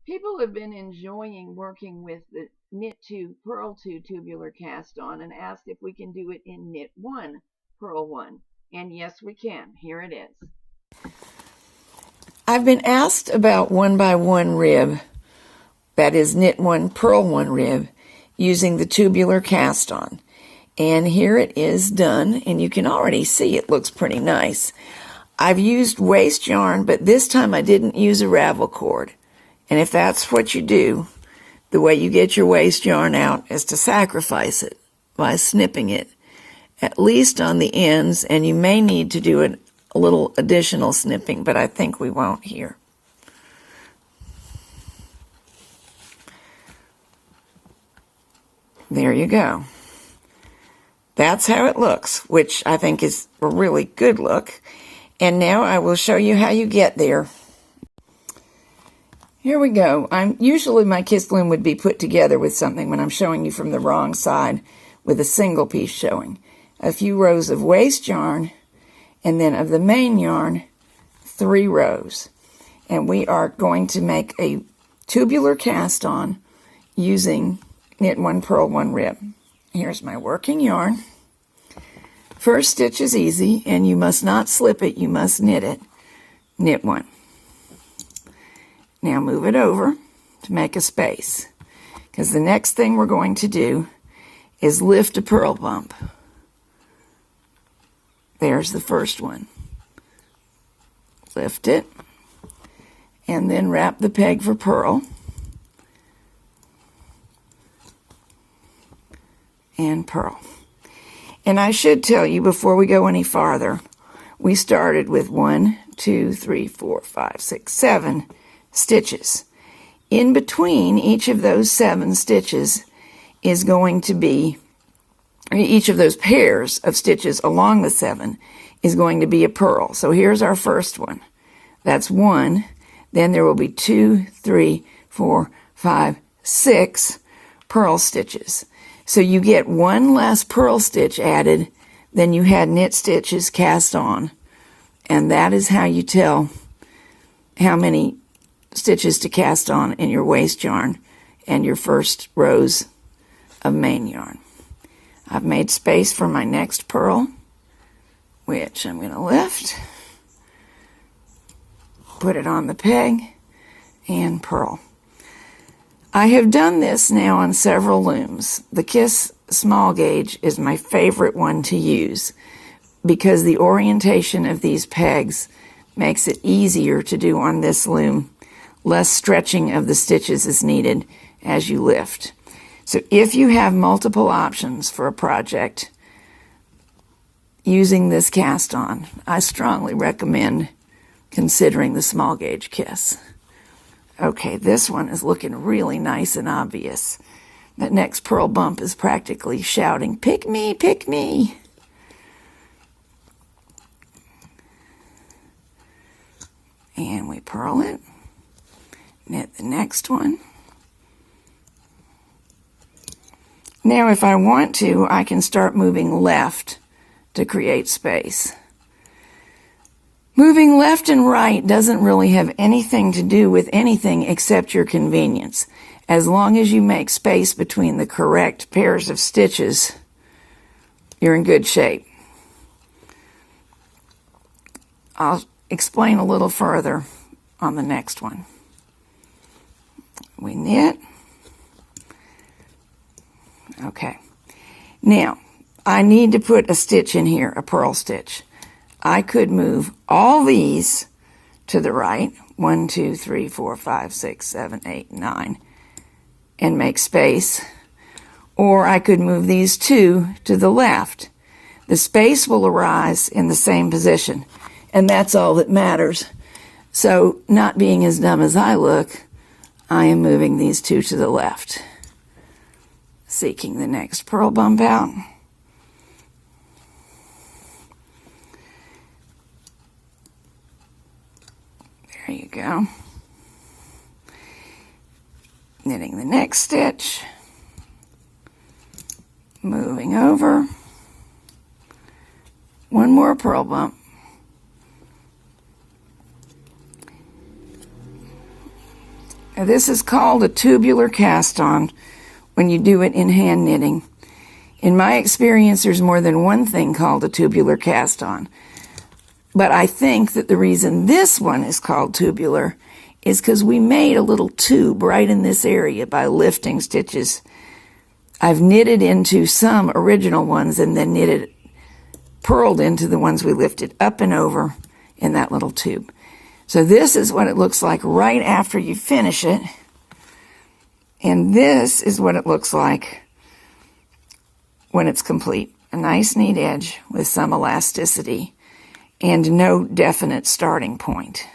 People have been enjoying working with the Knit 2 Purl 2 tubular cast on and asked if we can do it in Knit 1 Purl 1. And yes, we can. Here it is. I've been asked about 1x1 rib, that is Knit 1 Purl 1 rib, using the tubular cast on. And here it is done, and you can already see it looks pretty nice. I've used waste yarn, but this time I didn't use a ravel cord. And if that's what you do, the way you get your waste yarn out is to sacrifice it by snipping it, at least on the ends, and you may need to do a little additional snipping, but I think we won't here. There you go. That's how it looks, which I think is a really good look. And now I will show you how you get there. Here we go. Usually my kiss loom would be put together with something when I'm showing you from the wrong side with a single piece showing. A few rows of waste yarn, and then of the main yarn, 3 rows. And we are going to make a tubular cast on using Knit 1 Purl 1 rib. Here's my working yarn. First stitch is easy, and you must not slip it, you must knit it. Knit 1. Now move it over to make a space, because the next thing we're going to do is lift a purl bump. There's the first one. Lift it, and then wrap the peg for purl, and purl. And I should tell you before we go any farther, we started with 1, 2, 3, 4, 5, 6, 7 stitches. In between each of those 7 stitches is going to be, each of those pairs of stitches along the 7 is going to be a purl. So here's our first one. That's 1. Then there will be 2, 3, 4, 5, 6 purl stitches. So you get 1 less purl stitch added than you had knit stitches cast on. And that is how you tell how many stitches to cast on in your waste yarn and your first rows of main yarn. I've made space for my next purl, which I'm going to lift, put it on the peg, and purl. I have done this now on several looms. The Kiss small gauge is my favorite one to use because the orientation of these pegs makes it easier to do on this loom. Less stretching of the stitches is needed as you lift. So if you have multiple options for a project using this cast on, I strongly recommend considering the small gauge Kiss. Okay, this one is looking really nice and obvious. That next purl bump is practically shouting, "Pick me, pick me." And we purl it. Knit the next one. Now if I want to, I can start moving left to create space. Moving left and right doesn't really have anything to do with anything except your convenience. As long as you make space between the correct pairs of stitches, you're in good shape. I'll explain a little further on the next one. We knit. Okay. Now, I need to put a stitch in here, a purl stitch. I could move all these to the right, 1, 2, 3, 4, 5, 6, 7, 8, 9, and make space. Or I could move these 2 to the left. The space will arise in the same position, and that's all that matters. So, not being as dumb as I look, I am moving these 2 to the left. Seeking the next purl bump out. There you go. Knitting the next stitch. Moving over. One more purl bump. Now this is called a tubular cast on when you do it in hand knitting. In my experience, there's more than one thing called a tubular cast on. But I think that the reason this one is called tubular is because we made a little tube right in this area by lifting stitches. I've knitted into some original ones and then purled into the ones we lifted up and over in that little tube. So this is what it looks like right after you finish it. And this is what it looks like when it's complete. A nice neat edge with some elasticity and no definite starting point.